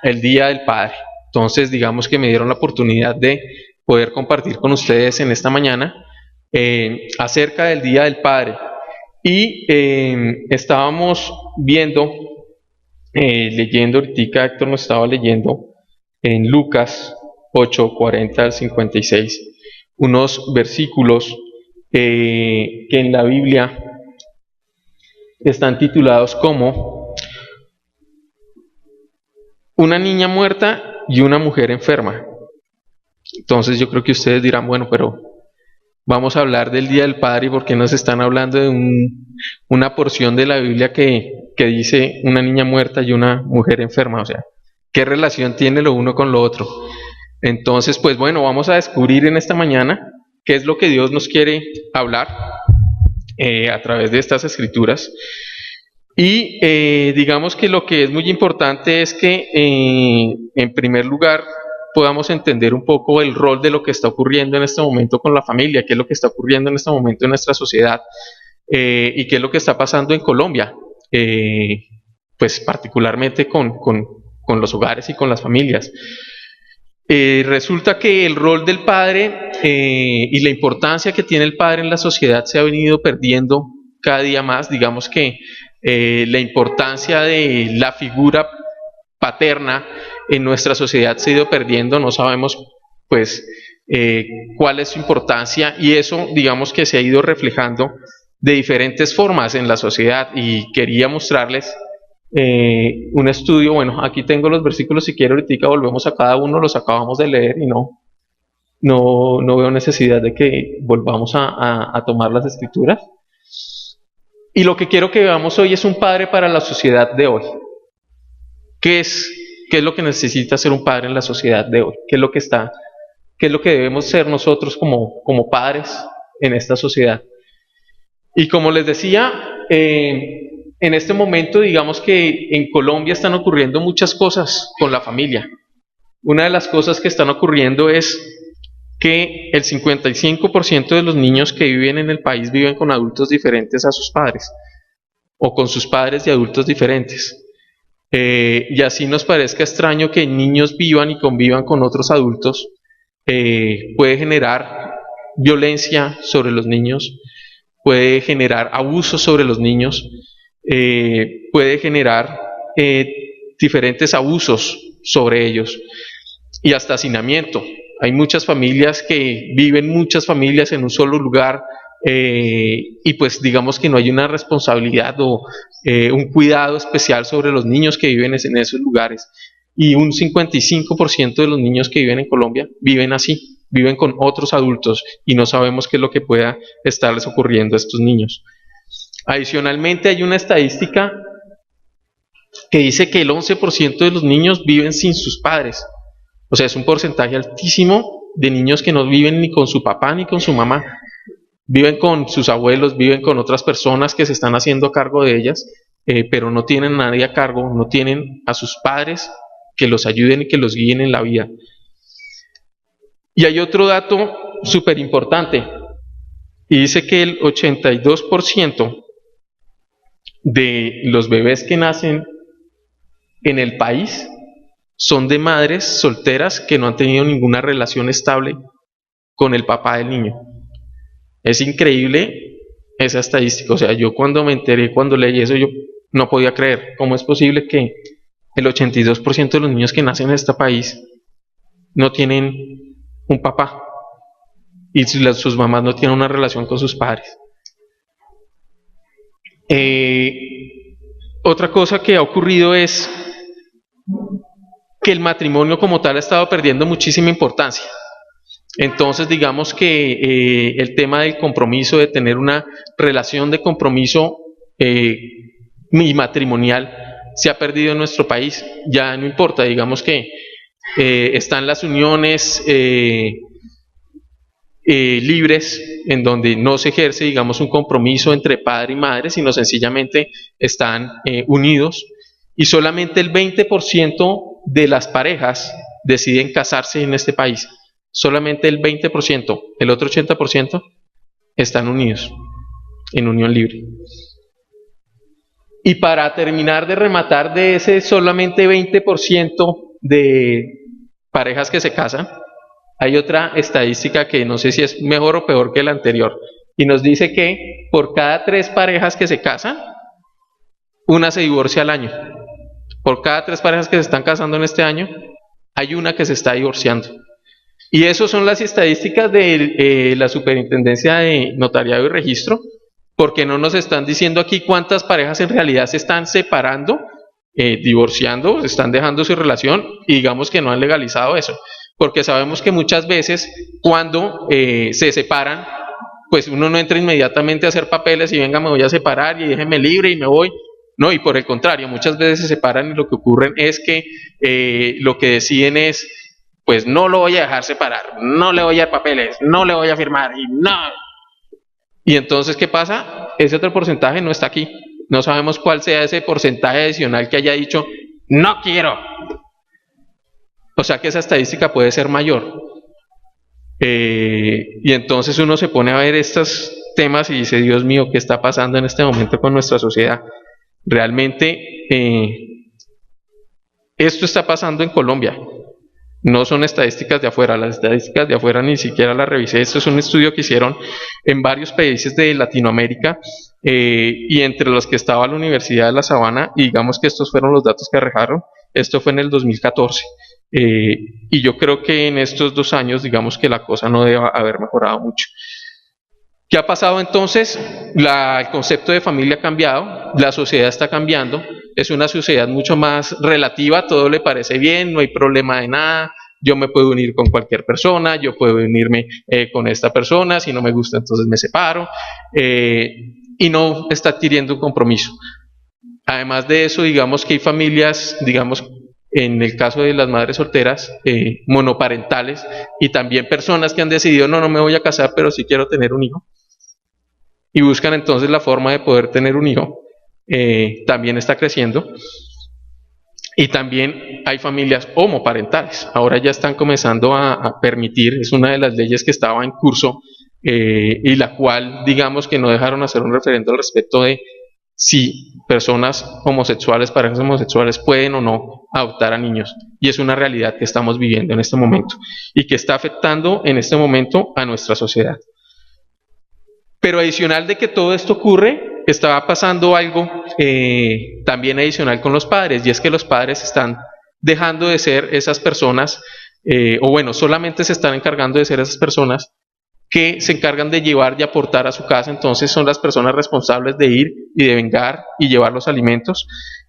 el Día del Padre. Entonces, digamos que me dieron la oportunidad de poder compartir con ustedes en esta mañana acerca del Día del Padre. Y estábamos viendo, leyendo, ahorita Héctor nos estaba leyendo en Lucas 8, 40 al 56, unos versículos que en la Biblia están titulados como una niña muerta y una mujer enferma. Entonces yo creo que ustedes dirán, bueno, pero vamos a hablar del Día del Padre y por qué nos están hablando de una porción de la Biblia que dice una niña muerta y una mujer enferma. O sea, ¿qué relación tiene lo uno con lo otro? Entonces, pues bueno, vamos a descubrir en esta mañana qué es lo que Dios nos quiere hablar a través de estas escrituras. Y digamos que lo que es muy importante es que en primer lugar podamos entender un poco el rol de lo que está ocurriendo en este momento con la familia, qué es lo que está ocurriendo en este momento en nuestra sociedad y qué es lo que está pasando en Colombia, pues particularmente con los hogares y con las familias. Resulta que el rol del padre y la importancia que tiene el padre en la sociedad se ha venido perdiendo cada día más. Digamos que la importancia de la figura paterna en nuestra sociedad se ha ido perdiendo, no sabemos pues cuál es su importancia, y eso digamos que se ha ido reflejando de diferentes formas en la sociedad. Y quería mostrarles un estudio. Bueno, aquí tengo los versículos, si quiero ahorita volvemos a cada uno, los acabamos de leer y no veo necesidad de que volvamos a tomar las escrituras. Y lo que quiero que veamos hoy es un padre para la sociedad de hoy. ¿Qué es lo que necesita ser un padre en la sociedad de hoy? ¿Qué es lo que debemos ser nosotros como padres en esta sociedad? Y como les decía, en este momento digamos que en Colombia están ocurriendo muchas cosas con la familia. Una de las cosas que están ocurriendo es que el 55% de los niños que viven en el país viven con adultos diferentes a sus padres, o con sus padres y adultos diferentes. Y así nos parezca extraño que niños vivan y convivan con otros adultos, puede generar violencia sobre los niños, puede generar abusos sobre los niños, puede generar diferentes abusos sobre ellos y hasta hacinamiento. Hay muchas familias que viven, muchas familias en un solo lugar, y pues digamos que no hay una responsabilidad o un cuidado especial sobre los niños que viven en esos lugares. Y un 55% de los niños que viven en Colombia viven así, viven con otros adultos y no sabemos qué es lo que pueda estarles ocurriendo a estos niños. Adicionalmente hay una estadística que dice que el 11% de los niños viven sin sus padres. O sea, es un porcentaje altísimo de niños que no viven ni con su papá ni con su mamá. Viven con sus abuelos, viven con otras personas que se están haciendo cargo de ellas, pero no tienen a nadie a cargo, no tienen a sus padres que los ayuden y que los guíen en la vida. Y hay otro dato súper importante, y dice que el 82% de los bebés que nacen en el país son de madres solteras que no han tenido ninguna relación estable con el papá del niño. Es increíble esa estadística. O sea, yo cuando me enteré, cuando leí eso, yo no podía creer cómo es posible que el 82% de los niños que nacen en este país no tienen un papá y sus mamás no tienen una relación con sus padres. Otra cosa que ha ocurrido es que el matrimonio como tal ha estado perdiendo muchísima importancia. Entonces digamos que el tema del compromiso, de tener una relación de compromiso y matrimonial, se ha perdido en nuestro país. Ya no importa, digamos que están las uniones libres, en donde no se ejerce, digamos, un compromiso entre padre y madre, sino sencillamente están unidos, y solamente el 20% de las parejas deciden casarse en este país. Solamente el 20%, el otro 80% están unidos en unión libre. Y para terminar de rematar de ese solamente 20% de parejas que se casan, hay otra estadística que no sé si es mejor o peor que la anterior, y nos dice que por cada 3 parejas que se casan, una se divorcia al año. Por cada 3 parejas que se están casando en este año, hay una que se está divorciando. Y esas son las estadísticas de la Superintendencia de Notariado y Registro, porque no nos están diciendo aquí cuántas parejas en realidad se están separando, divorciando, están dejando su relación y digamos que no han legalizado eso. Porque sabemos que muchas veces cuando se separan, pues uno no entra inmediatamente a hacer papeles y venga, me voy a separar y déjeme libre y me voy. No, y por el contrario, muchas veces se separan y lo que ocurre es que lo que deciden es, pues no lo voy a dejar separar, no le voy a dar papeles, no le voy a firmar y no. Y entonces, ¿qué pasa? Ese otro porcentaje no está aquí. No sabemos cuál sea ese porcentaje adicional que haya dicho, no quiero. O sea que esa estadística puede ser mayor. Y entonces uno se pone a ver estos temas y dice, Dios mío, ¿qué está pasando en este momento con nuestra sociedad? Realmente esto está pasando en Colombia. No son estadísticas de afuera, las estadísticas de afuera ni siquiera las revisé. Esto es un estudio que hicieron en varios países de Latinoamérica y entre los que estaba la Universidad de La Sabana, y digamos que estos fueron los datos que arrojaron. Esto fue en el 2014. Y yo creo que en estos 2 años, digamos que la cosa no debe haber mejorado mucho. ¿Qué ha pasado entonces? El concepto de familia ha cambiado, la sociedad está cambiando, es una sociedad mucho más relativa, todo le parece bien, no hay problema de nada, yo me puedo unir con cualquier persona, yo puedo unirme con esta persona, si no me gusta entonces me separo, y no está adquiriendo un compromiso. Además de eso, digamos que hay familias, digamos, en el caso de las madres solteras, monoparentales, y también personas que han decidido, no me voy a casar, pero sí quiero tener un hijo, y buscan entonces la forma de poder tener un hijo, también está creciendo. Y también hay familias homoparentales, ahora ya están comenzando a permitir, es una de las leyes que estaba en curso, y la cual, digamos que no dejaron hacer un referendo al respecto de si personas homosexuales, parejas homosexuales pueden o no adoptar a niños, y es una realidad que estamos viviendo en este momento y que está afectando en este momento a nuestra sociedad. Pero adicional de que todo esto ocurre, estaba pasando algo también adicional con los padres, y es que los padres están dejando de ser esas personas, o bueno, solamente se están encargando de ser esas personas que se encargan de llevar y aportar a su casa. Entonces son las personas responsables de ir y de vengar y llevar los alimentos,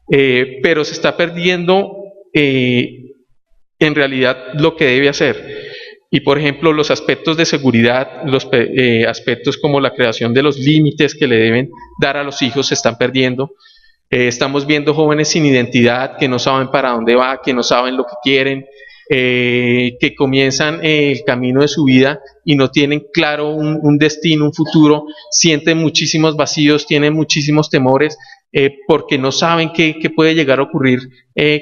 pero se está perdiendo en realidad lo que debe hacer. Y por ejemplo, los aspectos de seguridad, los aspectos como la creación de los límites que le deben dar a los hijos se están perdiendo. Estamos viendo jóvenes sin identidad, que no saben para dónde va, que no saben lo que quieren, que comienzan el camino de su vida y no tienen claro un destino, un futuro, sienten muchísimos vacíos, tienen muchísimos temores, porque no saben qué puede llegar a ocurrir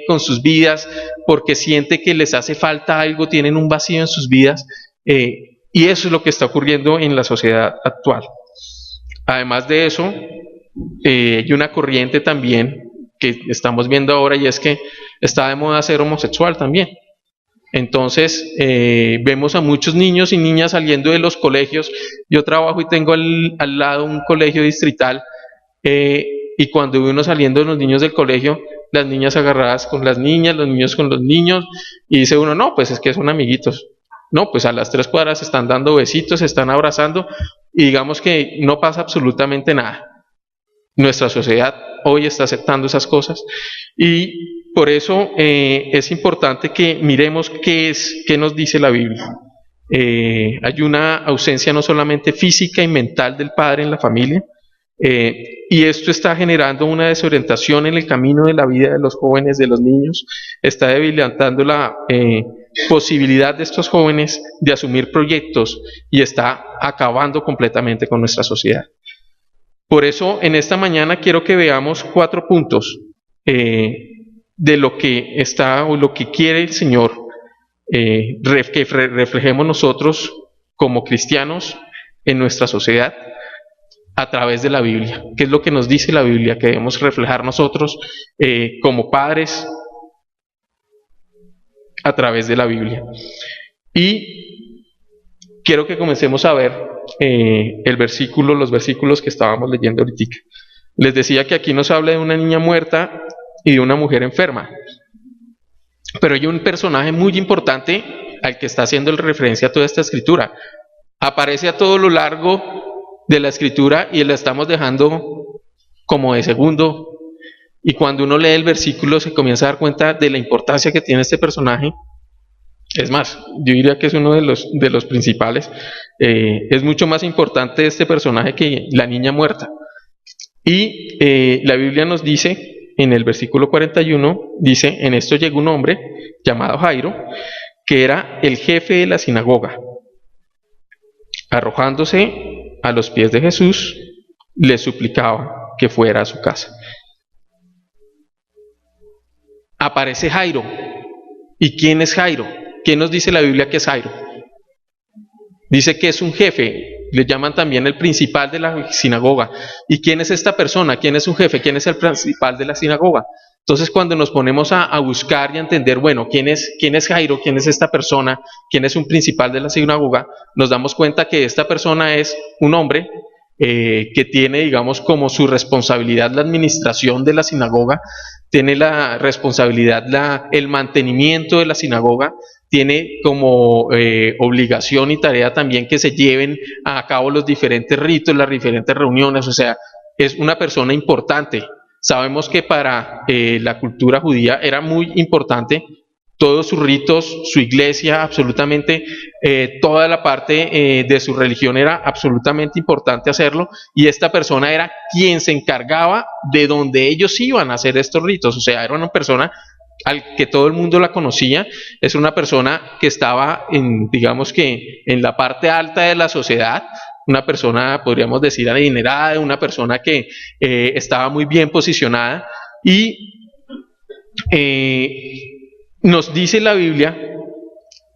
con sus vidas, porque sienten que les hace falta algo, tienen un vacío en sus vidas, y eso es lo que está ocurriendo en la sociedad actual. Además de eso, hay una corriente también que estamos viendo ahora, y es que está de moda ser homosexual también. Entonces vemos a muchos niños y niñas saliendo de los colegios. Yo trabajo y tengo al lado un colegio distrital, y cuando veo uno saliendo de los niños del colegio, las niñas agarradas con las niñas, los niños con los niños, y dice uno, no, pues es que son amiguitos. No, pues a las 3 cuadras se están dando besitos, se están abrazando, y digamos que no pasa absolutamente nada. Nuestra sociedad hoy está aceptando esas cosas, y por eso es importante que miremos qué nos dice la Biblia. Hay una ausencia no solamente física y mental del padre en la familia, y esto está generando una desorientación en el camino de la vida de los jóvenes, de los niños, está debilitando la posibilidad de estos jóvenes de asumir proyectos, y está acabando completamente con nuestra sociedad. Por eso en esta mañana quiero que veamos 4 puntos de lo que está o lo que quiere el Señor, que reflejemos nosotros como cristianos en nuestra sociedad a través de la Biblia. ¿Qué es lo que nos dice la Biblia? Que debemos reflejar nosotros como padres, a través de la Biblia. Y quiero que comencemos a ver los versículos que estábamos leyendo ahorita. Les decía que aquí nos habla de una niña muerta y de una mujer enferma. Pero hay un personaje muy importante al que está haciendo referencia a toda esta escritura. Aparece a todo lo largo de la escritura y la estamos dejando como de segundo. Y cuando uno lee el versículo se comienza a dar cuenta de la importancia que tiene este personaje. Es más, yo diría que es uno de los principales. Es mucho más importante este personaje que la niña muerta. Y la Biblia nos dice, en el versículo 41, dice: en esto llegó un hombre llamado Jairo, que era el jefe de la sinagoga. Arrojándose a los pies de Jesús, le suplicaba que fuera a su casa. Aparece Jairo. ¿Y quién es Jairo? ¿Quién nos dice la Biblia que es Jairo? Dice que es un jefe, le llaman también el principal de la sinagoga. ¿Y quién es esta persona? ¿Quién es un jefe? ¿Quién es el principal de la sinagoga? Entonces, cuando nos ponemos a buscar y a entender, bueno, ¿quién es Jairo? ¿Quién es esta persona? ¿Quién es un principal de la sinagoga? Nos damos cuenta que esta persona es un hombre que tiene, digamos, como su responsabilidad la administración de la sinagoga, tiene la responsabilidad el mantenimiento de la sinagoga, tiene como obligación y tarea también que se lleven a cabo los diferentes ritos, las diferentes reuniones. O sea, es una persona importante. Sabemos que para la cultura judía era muy importante todos sus ritos, su iglesia, absolutamente toda la parte de su religión era absolutamente importante hacerlo, y esta persona era quien se encargaba de donde ellos iban a hacer estos ritos. O sea, era una persona al que todo el mundo la conocía, es una persona que estaba digamos que en la parte alta de la sociedad, una persona, podríamos decir, adinerada, una persona que estaba muy bien posicionada. Y nos dice la Biblia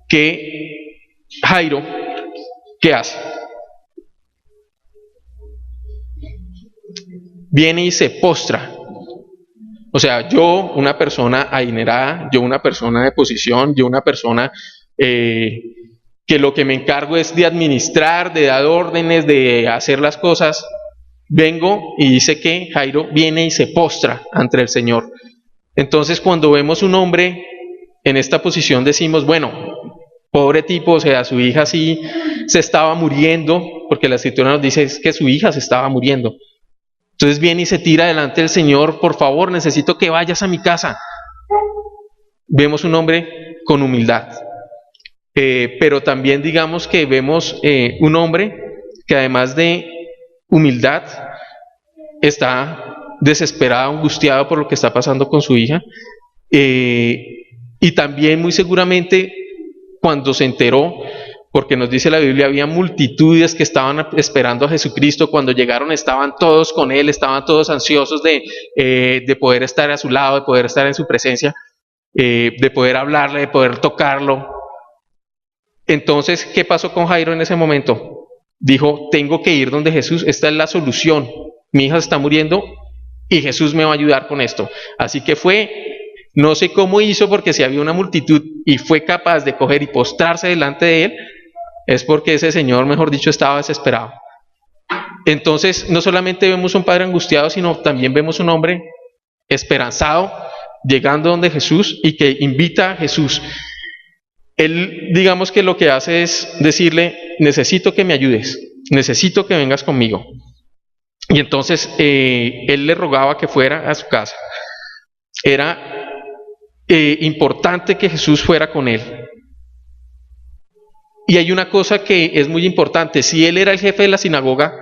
que Jairo, ¿qué hace? Viene y se postra. O sea, yo, una persona adinerada, yo, una persona de posición, yo, una persona que lo que me encargo es de administrar, de dar órdenes, de hacer las cosas, vengo y dice que Jairo viene y se postra ante el Señor. Entonces, cuando vemos un hombre en esta posición, decimos, bueno, pobre tipo, o sea, su hija sí se estaba muriendo, porque la escritura nos dice que su hija se estaba muriendo. Entonces viene y se tira delante del Señor: por favor, necesito que vayas a mi casa. Vemos un hombre con humildad. Pero también digamos que vemos un hombre que además de humildad está desesperado, angustiado por lo que está pasando con su hija. Y también muy seguramente cuando se enteró, porque nos dice la Biblia, había multitudes que estaban esperando a Jesucristo. Cuando llegaron estaban todos con Él, estaban todos ansiosos de poder estar a su lado, de poder estar en su presencia, de poder hablarle, de poder tocarlo. Entonces, ¿qué pasó con Jairo en ese momento? Dijo: tengo que ir donde Jesús, esta es la solución. Mi hija se está muriendo y Jesús me va a ayudar con esto. Así que fue, no sé cómo hizo, porque si había una multitud y fue capaz de coger y postrarse delante de Él, es porque ese señor, mejor dicho, estaba desesperado. Entonces, no solamente vemos un padre angustiado, sino también vemos un hombre esperanzado, llegando donde Jesús y que invita a Jesús. Él, digamos que lo que hace es decirle: necesito que me ayudes, necesito que vengas conmigo. Y entonces él le rogaba que fuera a su casa. Era importante que Jesús fuera con él. Y hay una cosa que es muy importante: si él era el jefe de la sinagoga,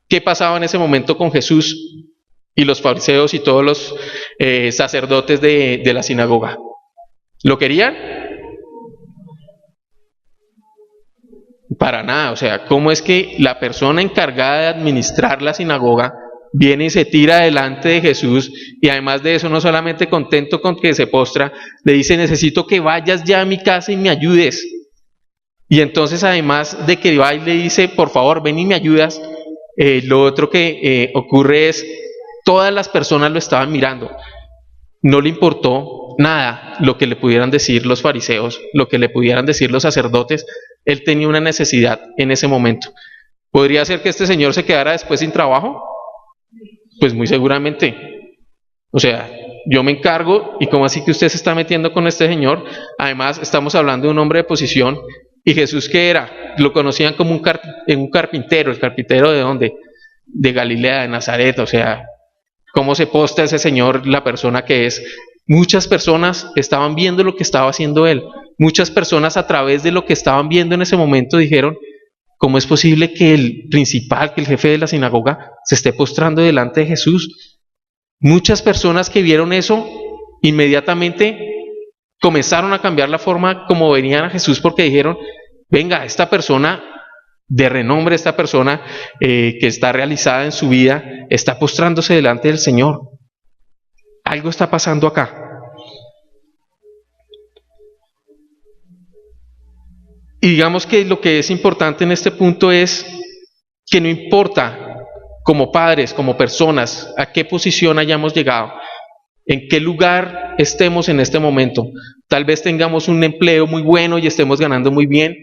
¿qué pasaba en ese momento con Jesús y los fariseos y todos los sacerdotes de la sinagoga? ¿Lo querían? Para nada. O sea, ¿cómo es que la persona encargada de administrar la sinagoga viene y se tira delante de Jesús, y además de eso, no solamente contento con que se postra, le dice: necesito que vayas ya a mi casa y me ayudes? Y entonces, además de que va y le dice: por favor, ven y me ayudas, lo otro que ocurre es, todas las personas lo estaban mirando. No le importó nada lo que le pudieran decir los fariseos, lo que le pudieran decir los sacerdotes. Él tenía una necesidad en ese momento. ¿Podría ser que este señor se quedara después sin trabajo? Pues muy seguramente. O sea, yo me encargo, y como así que usted se está metiendo con este señor. Además, estamos hablando de un hombre de posición. ¿Y Jesús qué era? Lo conocían como un carpintero. ¿El carpintero de dónde? De Galilea, de Nazaret. O sea, ¿cómo se posta ese señor, la persona que es? Muchas personas estaban viendo lo que estaba haciendo él. Muchas personas, a través de lo que estaban viendo en ese momento, dijeron: ¿cómo es posible que el principal, que el jefe de la sinagoga, se esté postrando delante de Jesús? Muchas personas que vieron eso inmediatamente comenzaron a cambiar la forma como venían a Jesús, porque dijeron: venga, esta persona de renombre, esta persona que está realizada en su vida, está postrándose delante del Señor. Algo está pasando acá. Y digamos que lo que es importante en este punto es que no importa, como padres, como personas, a qué posición hayamos llegado, en qué lugar estemos en este momento. Tal vez tengamos un empleo muy bueno y estemos ganando muy bien.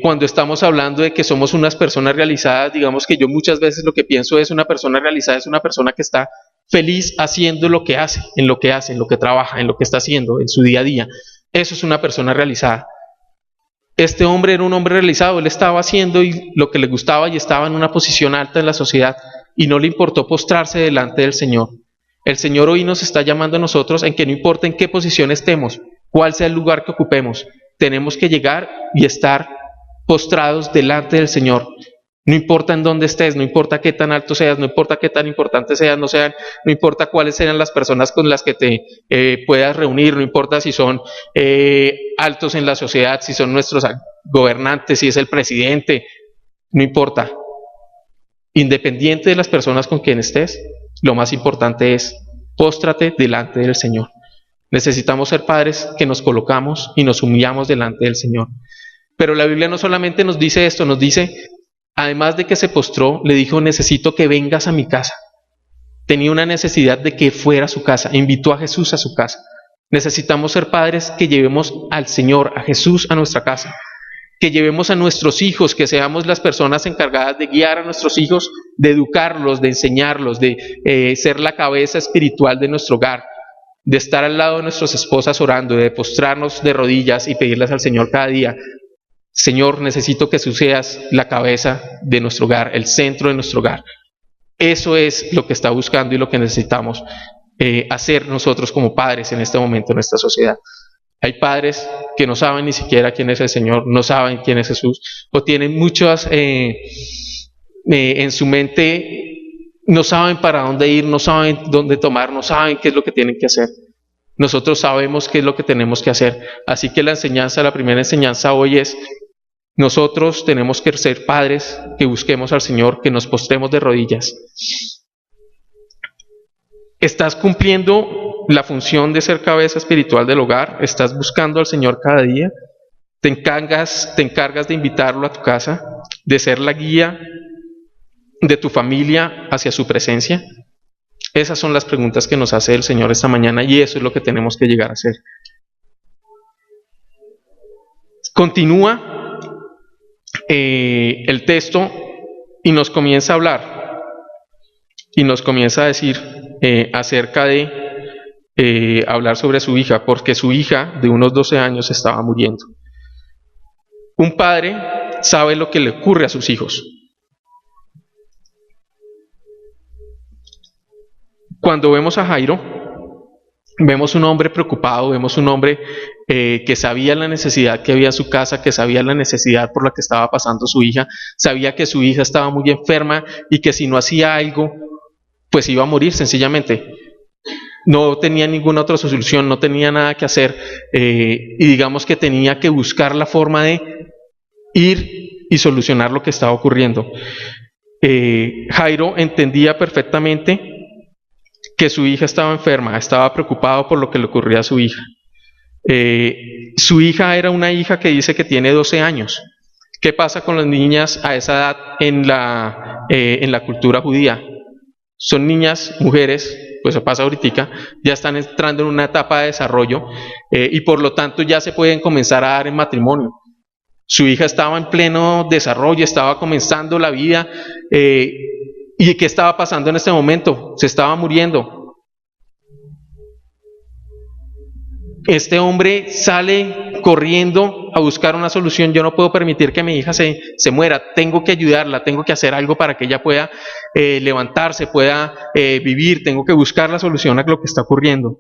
Cuando estamos hablando de que somos unas personas realizadas, digamos que yo muchas veces lo que pienso es: una persona realizada es una persona que está feliz haciendo lo que hace, en lo que trabaja, en lo que está haciendo, en su día a día. Eso es una persona realizada. Este hombre era un hombre realizado. Él estaba haciendo lo que le gustaba y estaba en una posición alta en la sociedad, y no le importó postrarse delante del Señor. El Señor hoy nos está llamando a nosotros en que no importa en qué posición estemos, cuál sea el lugar que ocupemos, tenemos que llegar y estar postrados delante del Señor. No importa en dónde estés, no importa qué tan alto seas, no importa qué tan importante seas, no importa cuáles sean las personas con las que te puedas reunir, no importa si son altos en la sociedad, si son nuestros gobernantes, si es el presidente, no importa. Independiente de las personas con quien estés, lo más importante es: póstrate delante del Señor. Necesitamos ser padres que nos colocamos y nos humillamos delante del Señor. Pero la Biblia no solamente nos dice esto, nos dice, además de que se postró, le dijo: necesito que vengas a mi casa. Tenía una necesidad de que fuera a su casa, invitó a Jesús a su casa. Necesitamos ser padres que llevemos al Señor, a Jesús, a nuestra casa. Que llevemos a nuestros hijos, que seamos las personas encargadas de guiar a nuestros hijos, de educarlos, de enseñarlos, de ser la cabeza espiritual de nuestro hogar, de estar al lado de nuestras esposas orando, de postrarnos de rodillas y pedirles al Señor cada día: Señor, necesito que tú seas la cabeza de nuestro hogar, el centro de nuestro hogar. Eso es lo que está buscando y lo que necesitamos hacer nosotros como padres en este momento en esta sociedad. Hay padres que no saben ni siquiera quién es el Señor, no saben quién es Jesús, o tienen muchas en su mente, no saben para dónde ir, no saben dónde tomar, no saben qué es lo que tienen que hacer. Nosotros sabemos qué es lo que tenemos que hacer. Así que la primera enseñanza hoy es: nosotros tenemos que ser padres que busquemos al Señor, que nos postremos de rodillas. ¿Estás cumpliendo la función de ser cabeza espiritual del hogar? ¿Estás buscando al Señor cada día? ¿Te encargas de invitarlo a tu casa? ¿De ser la guía de tu familia hacia su presencia? Esas son las preguntas que nos hace el Señor esta mañana, y eso es lo que tenemos que llegar a hacer. Continúa el texto y nos comienza a hablar y nos comienza a decir acerca de hablar sobre su hija, porque su hija de unos 12 años estaba muriendo. Un padre sabe lo que le ocurre a sus hijos. Cuando vemos a Jairo, vemos un hombre preocupado, vemos un hombre que sabía la necesidad que había en su casa, que sabía la necesidad por la que estaba pasando su hija, sabía que su hija estaba muy enferma y que si no hacía algo, pues iba a morir sencillamente. No tenía ninguna otra solución, no tenía nada que hacer, y digamos que tenía que buscar la forma de ir y solucionar lo que estaba ocurriendo. Jairo entendía perfectamente que su hija estaba enferma, estaba preocupado por lo que le ocurría a su hija. Su hija era una hija que dice que tiene 12 años. ¿Qué pasa con las niñas a esa edad en la cultura judía? Son niñas, mujeres, pues eso pasa ahorita, ya están entrando en una etapa de desarrollo y por lo tanto ya se pueden comenzar a dar en matrimonio. Su hija estaba en pleno desarrollo, estaba comenzando la vida y ¿qué estaba pasando en este momento? Se estaba muriendo. Este hombre sale corriendo a buscar una solución. Yo no puedo permitir que mi hija se muera, tengo que ayudarla, tengo que hacer algo para que ella pueda levantarse, pueda vivir, tengo que buscar la solución a lo que está ocurriendo.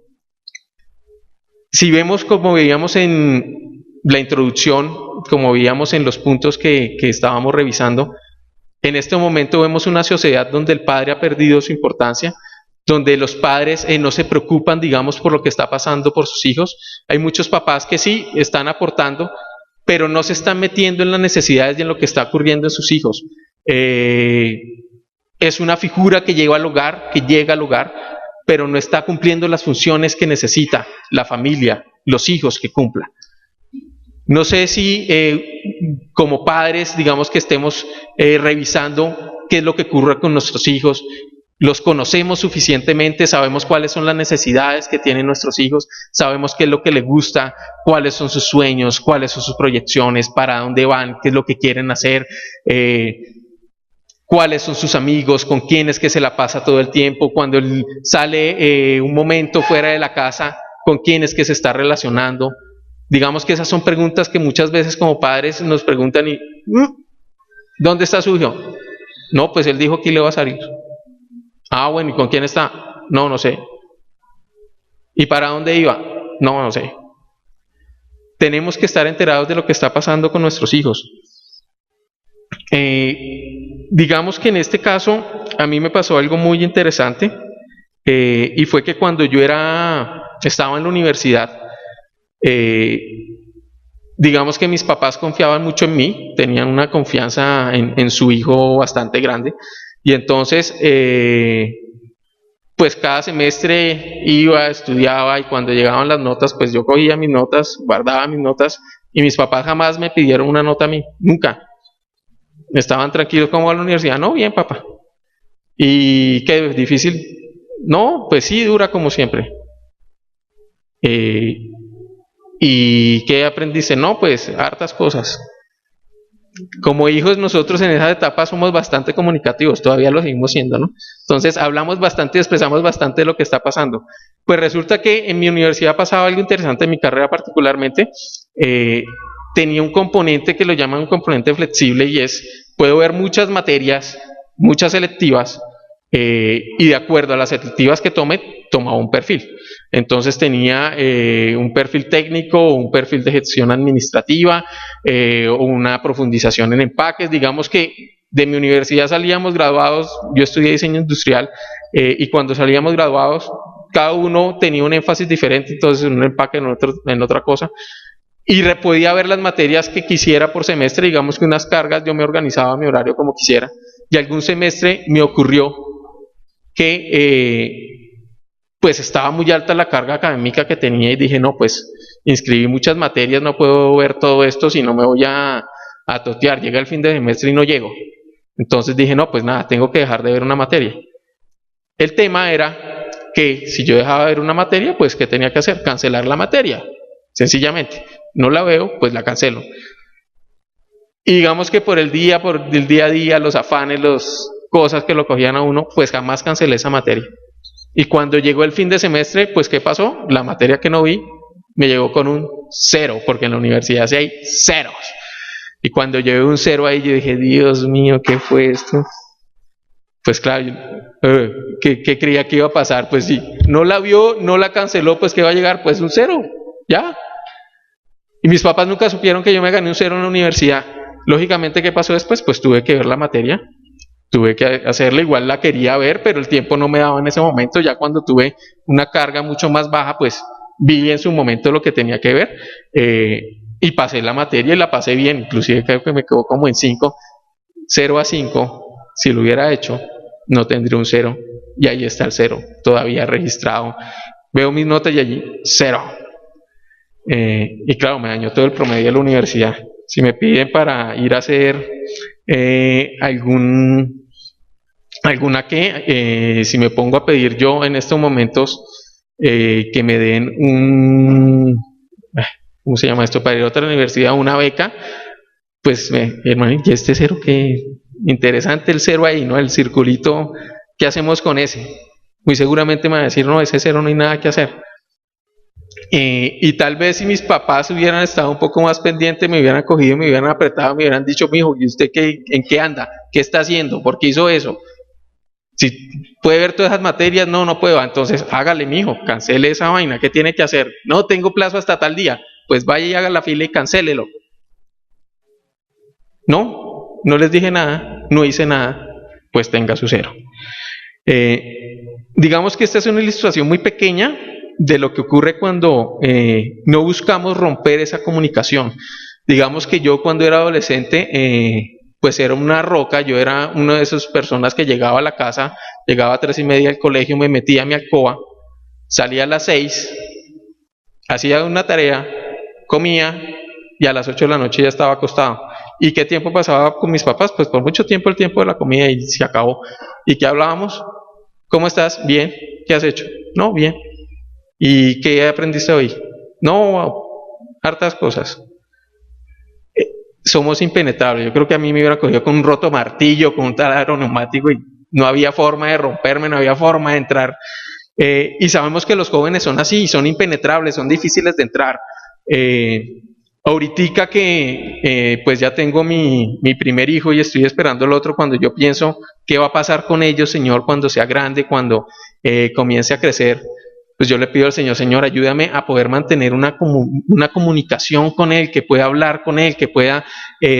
Si vemos como veíamos en la introducción, como veíamos en los puntos que estábamos revisando, en este momento vemos una sociedad donde el padre ha perdido su importancia, donde los padres no se preocupan, digamos, por lo que está pasando por sus hijos. Hay muchos papás que sí están aportando, pero no se están metiendo en las necesidades y en lo que está ocurriendo en sus hijos. Es una figura que llega al hogar, pero no está cumpliendo las funciones que necesita la familia, los hijos que cumplan. No sé si como padres, digamos que estemos revisando qué es lo que ocurre con nuestros hijos. Los conocemos suficientemente, sabemos cuáles son las necesidades que tienen nuestros hijos, sabemos qué es lo que les gusta, cuáles son sus sueños, cuáles son sus proyecciones, para dónde van, qué es lo que quieren hacer, cuáles son sus amigos, con quién es que se la pasa todo el tiempo, cuando él sale un momento fuera de la casa, con quién es que se está relacionando. Digamos que esas son preguntas que muchas veces como padres nos preguntan y ¿dónde está su hijo? No, pues él dijo que le va a salir. Ah, bueno, ¿y con quién está? No, no sé. ¿Y para dónde iba? No, no sé. Tenemos que estar enterados de lo que está pasando con nuestros hijos. Digamos que en este caso a mí me pasó algo muy interesante y fue que cuando yo estaba en la universidad, digamos que mis papás confiaban mucho en mí, tenían una confianza en su hijo bastante grande. Y entonces, pues cada semestre iba, estudiaba y cuando llegaban las notas, pues yo cogía mis notas, guardaba mis notas y mis papás jamás me pidieron una nota a mí, nunca. Estaban tranquilos como a la universidad, no, bien papá. ¿Y qué difícil? No, pues sí, dura como siempre. ¿Y qué aprendiste? No, pues hartas cosas. Como hijos nosotros en esa etapa somos bastante comunicativos, todavía lo seguimos siendo, ¿no? Entonces hablamos bastante y expresamos bastante de lo que está pasando. Pues resulta que en mi universidad pasaba algo interesante, en mi carrera particularmente, tenía un componente que lo llaman un componente flexible y puedo ver muchas materias, muchas selectivas, y de acuerdo a las selectivas que tomaba un perfil. Entonces tenía un perfil técnico, un perfil de gestión administrativa, o una profundización en empaques. Digamos que de mi universidad salíamos graduados, yo estudié diseño industrial, y cuando salíamos graduados, cada uno tenía un énfasis diferente, entonces en un empaque, en otra cosa. Y podía ver las materias que quisiera por semestre, digamos que unas cargas, yo me organizaba mi horario como quisiera, y algún semestre me ocurrió que pues estaba muy alta la carga académica que tenía y dije, no, pues inscribí muchas materias, no puedo ver todo esto si no me voy a totear, llega el fin de semestre y no llego. Entonces dije, no, pues nada, tengo que dejar de ver una materia. El tema era que si yo dejaba de ver una materia, pues ¿qué tenía que hacer? Cancelar la materia, sencillamente. No la veo, pues la cancelo. Y digamos que por el día a día, los afanes, las cosas que lo cogían a uno, pues jamás cancelé esa materia. Y cuando llegó el fin de semestre, pues ¿qué pasó? La materia que no vi me llegó con un 0, porque en la universidad sí hay ceros. Y cuando llevé un 0 ahí, yo dije, Dios mío, ¿qué fue esto? Pues claro, ¿qué creía que iba a pasar? Pues sí, no la vio, no la canceló, pues ¿qué va a llegar? Pues un 0, ya. Y mis papás nunca supieron que yo me gané un 0 en la universidad. Lógicamente, ¿qué pasó después? Pues tuve que ver la materia. Tuve que hacerla, igual la quería ver, pero el tiempo no me daba en ese momento. Ya cuando tuve una carga mucho más baja, pues vi en su momento lo que tenía que ver y pasé la materia y la pasé bien. Inclusive creo que me quedó como en 5, 0 a 5. Si lo hubiera hecho, no tendría un 0. Y ahí está el 0, todavía registrado. Veo mis notas y allí 0. Y claro, me dañó todo el promedio de la universidad. Si me piden para ir a hacer algún alguna que, si me pongo a pedir yo en estos momentos, que me den ¿cómo se llama esto? Para ir a otra universidad, una beca, pues, hermano, ¿y este cero qué? Interesante el cero ahí, ¿no? El circulito, ¿qué hacemos con ese? Muy seguramente me va a decir, no, ese cero no hay nada que hacer. Y tal vez si mis papás hubieran estado un poco más pendientes, me hubieran cogido, me hubieran apretado, me hubieran dicho, mijo, ¿y usted en qué anda? ¿Qué está haciendo? ¿Por qué hizo eso? Si puede ver todas esas materias, no puedo. Entonces hágale, mijo, cancele esa vaina. ¿Qué tiene que hacer? No tengo plazo hasta tal día. Pues vaya y haga la fila y cancélelo. No les dije nada, no hice nada, pues tenga su cero. Digamos que esta es una ilustración muy pequeña de lo que ocurre cuando no buscamos romper esa comunicación. Digamos que yo cuando era adolescente, pues era una roca, yo era una de esas personas que llegaba a la casa, llegaba a 3:30 al colegio, me metía a mi alcoba, salía a las 6, hacía una tarea, comía y a las 8 de la noche ya estaba acostado. ¿Y qué tiempo pasaba con mis papás? Pues por mucho tiempo, el tiempo de la comida, y se acabó. ¿Y qué hablábamos? ¿Cómo estás? Bien. ¿Qué has hecho? No, bien. ¿Y qué aprendiste hoy? No, hartas cosas. Somos impenetrables. Yo creo que a mí me hubiera cogido con un roto martillo, con un taladro neumático, y no había forma de romperme, no había forma de entrar. Y sabemos que los jóvenes son así, son impenetrables, son difíciles de entrar. Ahorita que pues ya tengo mi primer hijo y estoy esperando el otro, cuando yo pienso qué va a pasar con ellos, Señor, cuando sea grande, cuando comience a crecer, pues yo le pido al Señor, Señor, ayúdame a poder mantener una comunicación con Él, que pueda hablar con Él, que pueda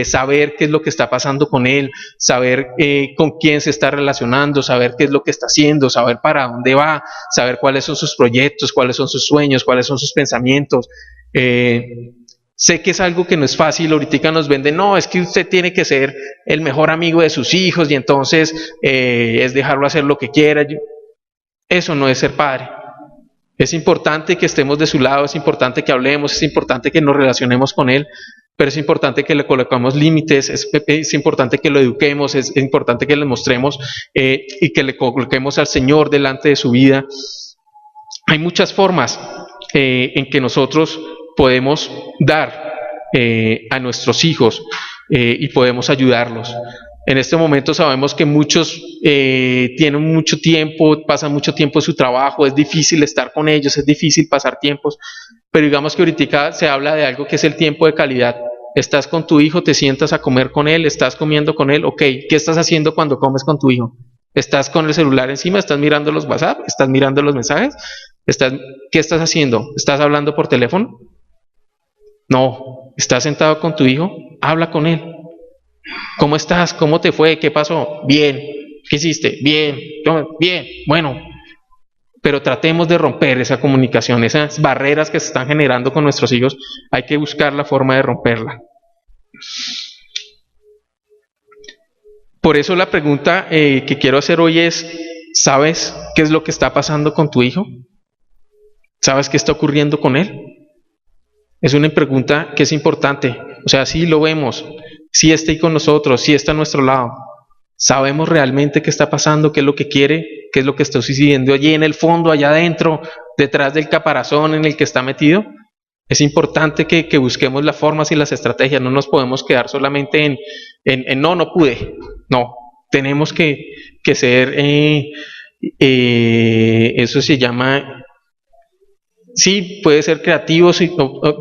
saber qué es lo que está pasando con Él, saber con quién se está relacionando, saber qué es lo que está haciendo, saber para dónde va, saber cuáles son sus proyectos, cuáles son sus sueños, cuáles son sus pensamientos. Sé que es algo que no es fácil. Ahorita nos venden, no, es que usted tiene que ser el mejor amigo de sus hijos y entonces es dejarlo hacer lo que quiera. Eso no es ser padre. Es importante que estemos de su lado, es importante que hablemos, es importante que nos relacionemos con él, pero es importante que le colocamos límites, es importante que lo eduquemos, es importante que le mostremos y que le coloquemos al Señor delante de su vida. Hay muchas formas en que nosotros podemos dar a nuestros hijos y podemos ayudarlos. En este momento sabemos que muchos tienen mucho tiempo, pasan mucho tiempo en su trabajo, es difícil estar con ellos, es difícil pasar tiempos, pero digamos que ahorita se habla de algo que es el tiempo de calidad. Estás con tu hijo, te sientas a comer con él, estás comiendo con él, ok, ¿qué estás haciendo cuando comes con tu hijo? ¿Estás con el celular encima? ¿Estás mirando los WhatsApp? ¿Estás mirando los mensajes? ¿Qué estás haciendo? ¿Estás hablando por teléfono? No, ¿estás sentado con tu hijo? Habla con él. ¿Cómo estás? ¿Cómo te fue? ¿Qué pasó? Bien. ¿Qué hiciste? Bien. Bien. Bueno, pero tratemos de romper esa comunicación, esas barreras que se están generando con nuestros hijos. Hay que buscar la forma de romperla. Por eso la pregunta que quiero hacer hoy es, ¿sabes qué es lo que está pasando con tu hijo? ¿Sabes qué está ocurriendo con él? Es una pregunta que es importante. O sea, sí lo vemos, sí está ahí con nosotros, sí está a nuestro lado. ¿Sabemos realmente qué está pasando, qué es lo que quiere, qué es lo que está sucediendo allí en el fondo, allá adentro, detrás del caparazón en el que está metido? Es importante que busquemos las formas y las estrategias. No nos podemos quedar solamente en no pude. No, tenemos que ser, eso se llama... Sí, puede ser creativo, sí,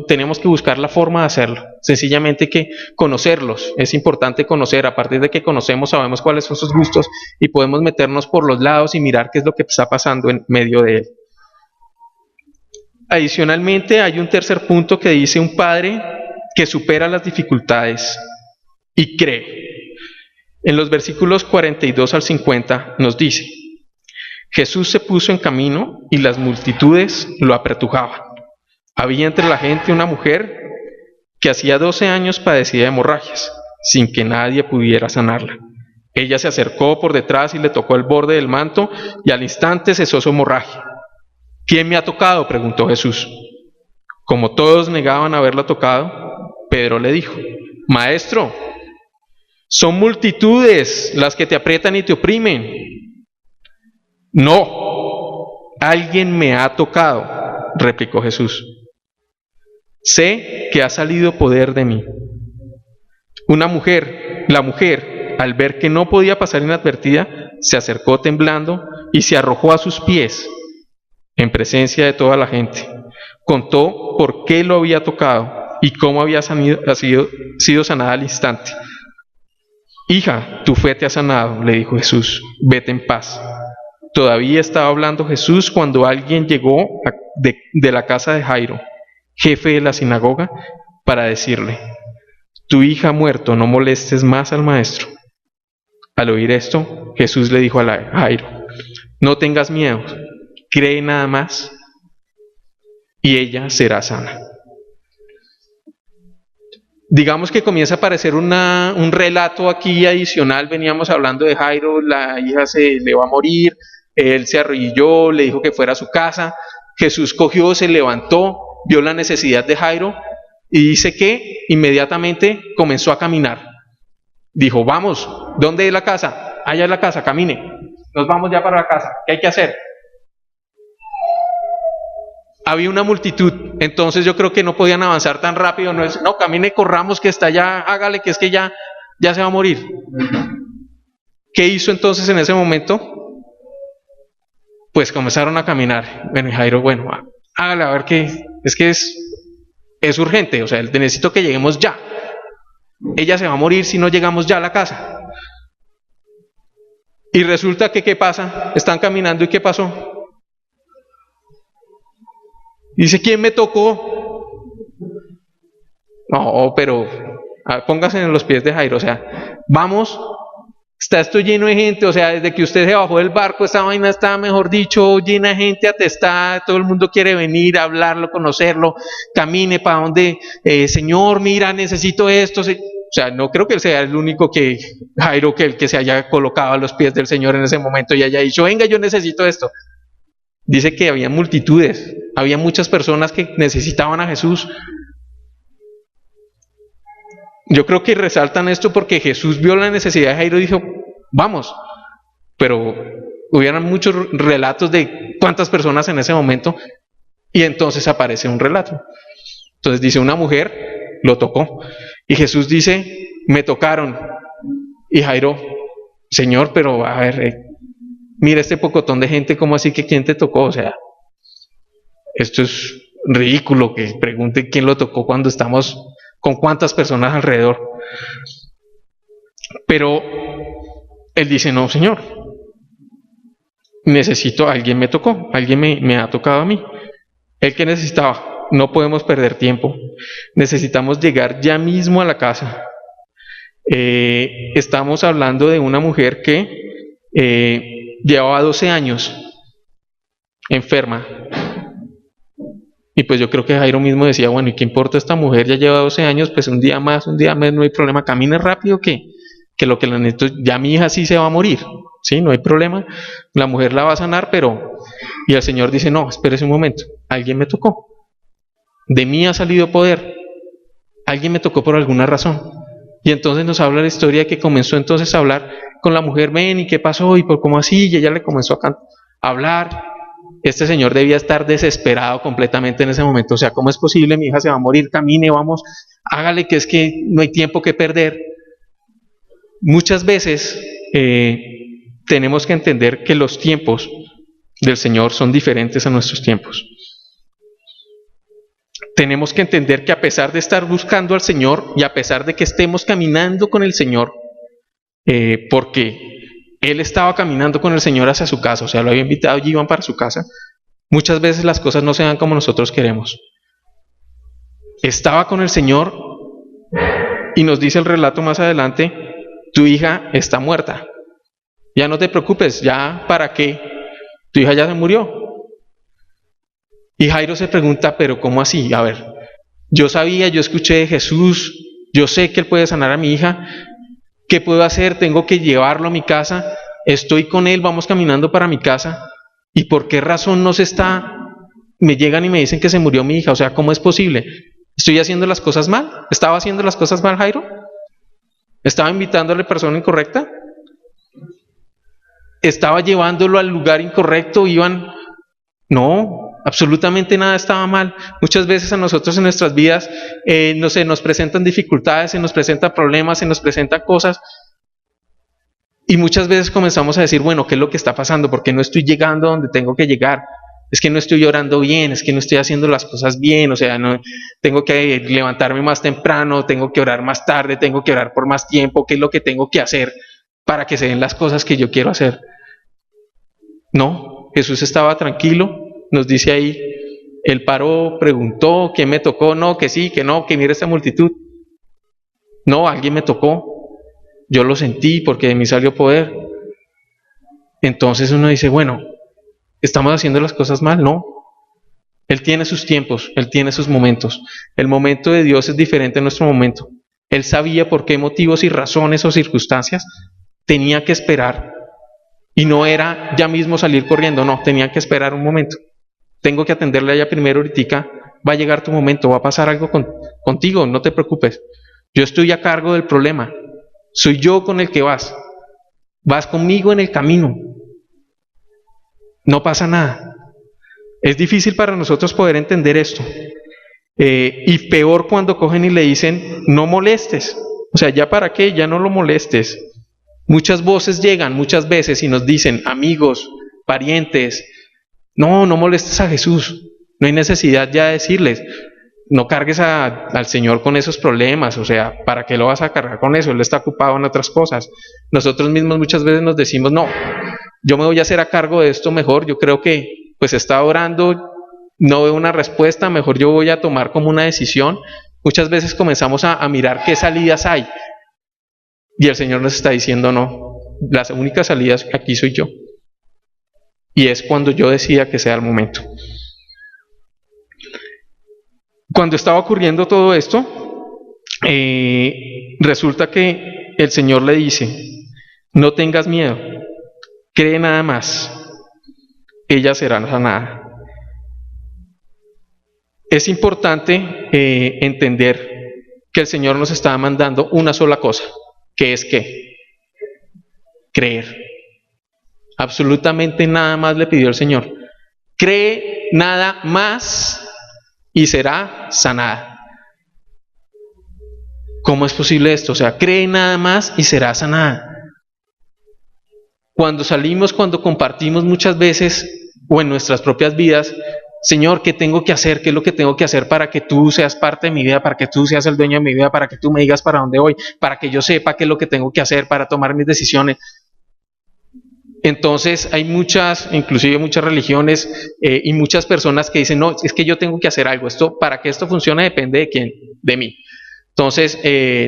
tenemos que buscar la forma de hacerlo. Sencillamente que conocerlos, es importante conocer. A partir de que conocemos, sabemos cuáles son sus gustos y podemos meternos por los lados y mirar qué es lo que está pasando en medio de él. Adicionalmente, hay un tercer punto que dice un padre que supera las dificultades y cree. En los versículos 42 al 50 nos dice: Jesús se puso en camino y las multitudes lo apretujaban. Había entre la gente una mujer que hacía 12 años padecía de hemorragias, sin que nadie pudiera sanarla. Ella se acercó por detrás y le tocó el borde del manto y al instante cesó su hemorragia. ¿Quién me ha tocado?, preguntó Jesús. Como todos negaban haberla tocado, Pedro le dijo: Maestro, son multitudes las que te aprietan y te oprimen. No, alguien me ha tocado, replicó Jesús. Sé que ha salido poder de mí. La mujer, al ver que no podía pasar inadvertida, se acercó temblando y se arrojó a sus pies en presencia de toda la gente. Contó por qué lo había tocado y cómo había sido sanada al instante. Hija, tu fe te ha sanado, le dijo Jesús, vete en paz. Todavía estaba hablando Jesús cuando alguien llegó de la casa de Jairo, jefe de la sinagoga, para decirle: tu hija ha muerto, no molestes más al maestro. Al oír esto, Jesús le dijo a Jairo: no tengas miedo, cree nada más y ella será sana. Digamos que comienza a aparecer un relato aquí adicional. Veníamos hablando de Jairo, la hija se le va a morir, él se arrodilló, le dijo que fuera a su casa. Jesús cogió, se levantó, vio la necesidad de Jairo y dice que inmediatamente comenzó a caminar. Dijo: vamos, ¿dónde es la casa? Allá es la casa, camine, nos vamos ya para la casa, ¿qué hay que hacer? Había una multitud, entonces yo creo que no podían avanzar tan rápido. No, camine, corramos, que está allá, hágale, que es que ya se va a morir. ¿Qué hizo entonces en ese momento? Pues comenzaron a caminar. Bueno, y Jairo, bueno, hágale, a ver qué, es que es urgente, o sea, necesito que lleguemos ya. Ella se va a morir si no llegamos ya a la casa. Y resulta que, ¿qué pasa? Están caminando, ¿y qué pasó? Dice: ¿quién me tocó? No, pero póngase en los pies de Jairo, o sea, vamos, está esto lleno de gente, o sea, desde que usted se bajó del barco, esta vaina está, mejor dicho, llena de gente atestada, todo el mundo quiere venir a hablarlo, conocerlo, camine para donde, Señor, mira, necesito esto. O sea, no creo que él sea el único Jairo, que se haya colocado a los pies del Señor en ese momento y haya dicho: venga, yo necesito esto. Dice que había multitudes, había muchas personas que necesitaban a Jesús. Yo creo que resaltan esto porque Jesús vio la necesidad de Jairo y dijo: vamos. Pero hubieran muchos relatos de cuántas personas en ese momento, y entonces aparece un relato. Entonces dice: una mujer lo tocó, y Jesús dice: me tocaron. Y Jairo: Señor, pero a ver, mira este pocotón de gente, ¿cómo así que quién te tocó? O sea, esto es ridículo que pregunte quién lo tocó cuando estamos con cuántas personas alrededor. Pero él dice: no, Señor, alguien me tocó, alguien me ha tocado a mí. ¿El que necesitaba? No podemos perder tiempo, necesitamos llegar ya mismo a la casa. Estamos hablando de una mujer que llevaba 12 años enferma. Y pues yo creo que Jairo mismo decía: bueno, ¿y qué importa esta mujer? Ya lleva 12 años, pues un día más, no hay problema, camine rápido que lo que la necesito, ya mi hija sí se va a morir, ¿sí? No hay problema, la mujer la va a sanar, pero... Y el Señor dice: no, espérese un momento, alguien me tocó, de mí ha salido poder, alguien me tocó por alguna razón. Y entonces nos habla la historia que comenzó entonces a hablar con la mujer: ven, ¿y qué pasó? ¿Y por cómo así? Y ella le comenzó a hablar. Este señor debía estar desesperado completamente en ese momento. O sea, ¿cómo es posible? Mi hija se va a morir, camine, vamos, hágale, que es que no hay tiempo que perder. Muchas veces tenemos que entender que los tiempos del Señor son diferentes a nuestros tiempos. Tenemos que entender que a pesar de estar buscando al Señor y a pesar de que estemos caminando con el Señor, porque Él estaba caminando con el Señor hacia su casa, o sea, lo había invitado y iban para su casa, muchas veces las cosas no se dan como nosotros queremos. Estaba con el Señor y nos dice el relato más adelante: tu hija está muerta, ya no te preocupes, ya para qué, tu hija ya se murió. Y Jairo se pregunta: pero ¿cómo así? A ver, yo escuché de Jesús, yo sé que Él puede sanar a mi hija, ¿qué puedo hacer? Tengo que llevarlo a mi casa, estoy con Él, vamos caminando para mi casa, ¿y por qué razón me llegan y me dicen que se murió mi hija? O sea, ¿cómo es posible? ¿Estoy haciendo las cosas mal? ¿Estaba haciendo las cosas mal Jairo? ¿Estaba invitando a la persona incorrecta? estaba llevándolo al lugar incorrecto, no, absolutamente nada estaba mal. Muchas veces a nosotros en nuestras vidas, no sé, nos presentan dificultades, se nos presentan problemas, se nos presentan cosas, y muchas veces comenzamos a decir, bueno, ¿qué es lo que está pasando? ¿Por qué no estoy llegando donde tengo que llegar? Es que no estoy orando bien, es que no estoy haciendo las cosas bien, o sea, no, tengo que levantarme más temprano, tengo que orar más tarde, tengo que orar por más tiempo, ¿qué es lo que tengo que hacer para que se den las cosas que yo quiero hacer? No, Jesús estaba tranquilo, nos dice ahí, él paró, preguntó, ¿quién me tocó? No, que sí, que no, que mire esta multitud. No, alguien me tocó. Yo lo sentí porque de mí salió poder. Entonces uno dice, bueno, ¿estamos haciendo las cosas mal? No. Él tiene sus tiempos, Él tiene sus momentos. El momento de Dios es diferente a nuestro momento. Él sabía por qué motivos y razones o circunstancias tenía que esperar. Y no era ya mismo salir corriendo, no, tenía que esperar un momento. Tengo que atenderle a ella primero ahorita, va a llegar tu momento, va a pasar algo contigo, no te preocupes. Yo estoy a cargo del problema. Soy yo con el que vas. Vas conmigo en el camino. No pasa nada. Es difícil para nosotros poder entender esto. Y peor cuando cogen y le dicen, no molestes. O sea, ¿ya para qué? Ya no lo molestes. Muchas voces llegan muchas veces y nos dicen, amigos, parientes, no molestes a Jesús. No hay necesidad ya de decirles, no cargues al Señor con esos problemas, o sea, ¿para qué lo vas a cargar con eso? Él está ocupado en otras cosas. Nosotros mismos muchas veces nos decimos, no, yo me voy a hacer a cargo de esto mejor, yo creo que pues está orando, no veo una respuesta, mejor yo voy a tomar como una decisión. Muchas veces comenzamos a mirar qué salidas hay, y el Señor nos está diciendo, no, las únicas salidas aquí soy yo, y es cuando yo decida que sea el momento. Cuando estaba ocurriendo todo esto, resulta que el Señor le dice, no tengas miedo, cree nada más, ella será sanada. Es importante entender que el Señor nos está mandando una sola cosa, que es ¿qué? Creer. Absolutamente nada más le pidió el Señor. Cree nada más y será sanada. ¿Cómo es posible esto? O sea, cree nada más y será sanada. Cuando salimos, cuando compartimos muchas veces, o en nuestras propias vidas, Señor, ¿qué tengo que hacer? ¿Qué es lo que tengo que hacer para que tú seas parte de mi vida, para que tú seas el dueño de mi vida, para que tú me digas para dónde voy, para que yo sepa qué es lo que tengo que hacer para tomar mis decisiones? Entonces hay inclusive muchas religiones y muchas personas que dicen, no, es que yo tengo que hacer algo, para que esto funcione depende de quién, de mí. Entonces,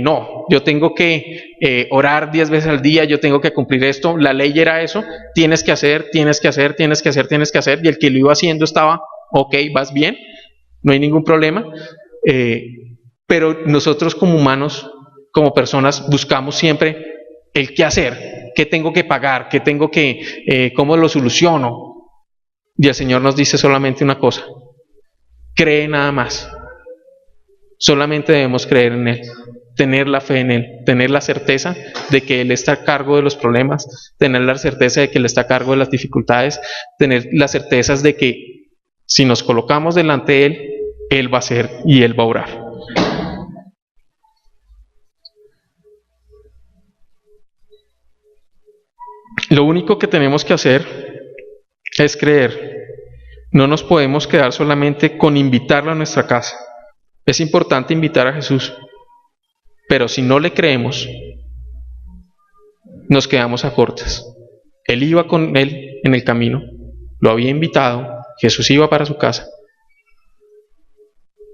no, yo tengo que orar 10 veces al día, yo tengo que cumplir esto, la ley era eso, tienes que hacer, y el que lo iba haciendo estaba, ok, vas bien, no hay ningún problema, pero nosotros como humanos, como personas, buscamos siempre el qué hacer, qué tengo que pagar, cómo lo soluciono. Y el Señor nos dice solamente una cosa, cree nada más. Solamente debemos creer en Él, tener la fe en Él, tener la certeza de que Él está a cargo de los problemas, tener la certeza de que Él está a cargo de las dificultades, tener las certezas de que si nos colocamos delante de Él, Él va a hacer y Él va a orar. Lo único que tenemos que hacer es creer. No nos podemos quedar solamente con invitarlo a nuestra casa. Es importante invitar a Jesús, pero si no le creemos, nos quedamos a cortas. Él iba con él en el camino, lo había invitado, Jesús iba para su casa,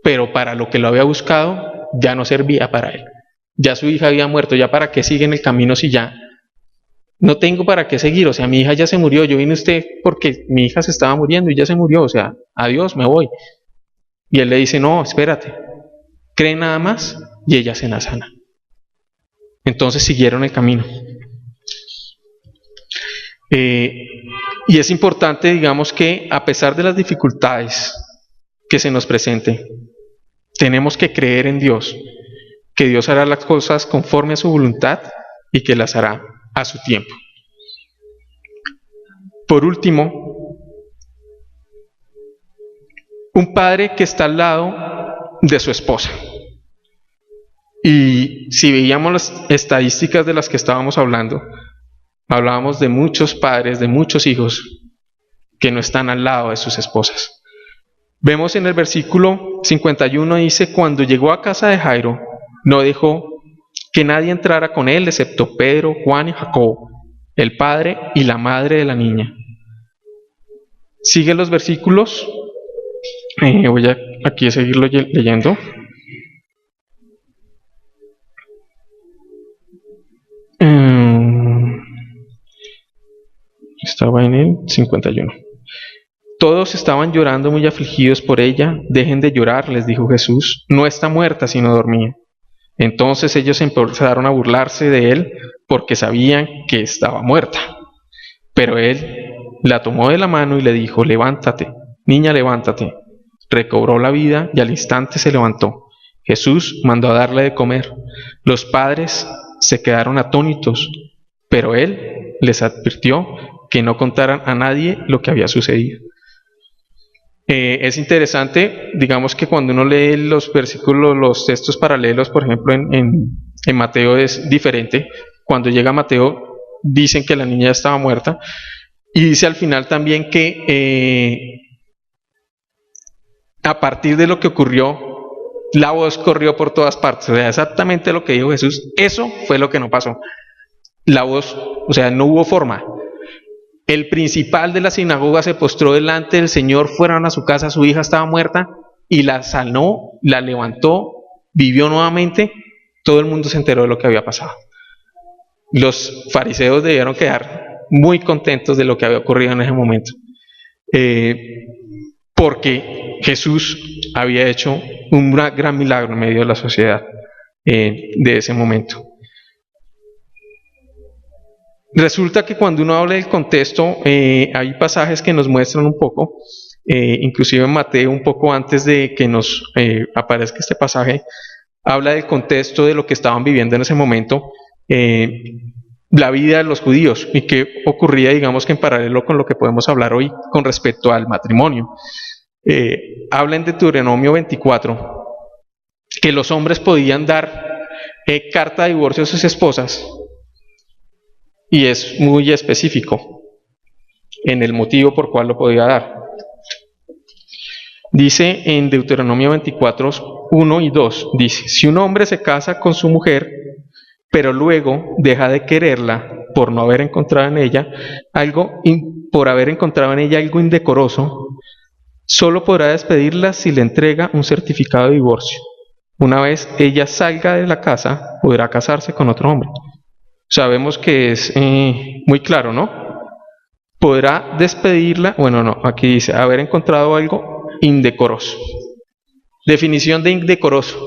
pero para lo que lo había buscado ya no servía para él. Ya su hija había muerto, ya para qué sigue en el camino si ya no tengo para qué seguir, o sea, mi hija ya se murió, yo vine a usted porque mi hija se estaba muriendo y ya se murió, o sea, adiós, me voy. Y él le dice, no, espérate, cree nada más y ella será sana. Entonces siguieron el camino. Y es importante, digamos, que a pesar de las dificultades que se nos presenten, tenemos que creer en Dios, que Dios hará las cosas conforme a su voluntad y que las hará a su tiempo. Por último, un padre que está al lado de su esposa. Y si veíamos las estadísticas de las que estábamos hablando, hablábamos de muchos padres, de muchos hijos que no están al lado de sus esposas. Vemos en el versículo 51, dice: cuando llegó a casa de Jairo, no dejó que nadie entrara con él, excepto Pedro, Juan y Jacobo, el padre y la madre de la niña. Sigue los versículos, voy aquí a seguirlo leyendo. Estaba en el 51. Todos estaban llorando muy afligidos por ella. Dejen de llorar, les dijo Jesús, no está muerta sino dormía. Entonces ellos empezaron a burlarse de él porque sabían que estaba muerta. Pero él la tomó de la mano y le dijo: levántate, niña, levántate. Recobró la vida y al instante se levantó. Jesús mandó a darle de comer. Los padres se quedaron atónitos, pero él les advirtió que no contaran a nadie lo que había sucedido. Es interesante, digamos que cuando uno lee los versículos, los textos paralelos, por ejemplo en Mateo es diferente. Cuando llega Mateo dicen que la niña ya estaba muerta, y dice al final también que a partir de lo que ocurrió, la voz corrió por todas partes. O sea, exactamente lo que dijo Jesús, eso fue lo que no pasó. La voz, o sea, no hubo forma. El principal de la sinagoga se postró delante del Señor, fueron a su casa, su hija estaba muerta, y la sanó, la levantó, vivió nuevamente. Todo el mundo se enteró de lo que había pasado. Los fariseos debieron quedar muy contentos de lo que había ocurrido en ese momento, porque Jesús había hecho un gran milagro en medio de la sociedad de ese momento. Resulta que cuando uno habla del contexto, hay pasajes que nos muestran un poco, inclusive en Mateo, un poco antes de que nos aparezca este pasaje, habla del contexto de lo que estaban viviendo en ese momento, la vida de los judíos, y qué ocurría, digamos que en paralelo con lo que podemos hablar hoy con respecto al matrimonio. Habla en Deuteronomio 24 que los hombres podían dar carta de divorcio a sus esposas, y es muy específico en el motivo por cual lo podía dar. Dice en Deuteronomio 24, 1 y 2, dice: si un hombre se casa con su mujer, pero luego deja de quererla por no haber encontrado en ella algo indecoroso, solo podrá despedirla si le entrega un certificado de divorcio. Una vez ella salga de la casa, podrá casarse con otro hombre. Sabemos que es muy claro, ¿no? Podrá despedirla, bueno, no, aquí dice haber encontrado algo indecoroso. Definición de indecoroso: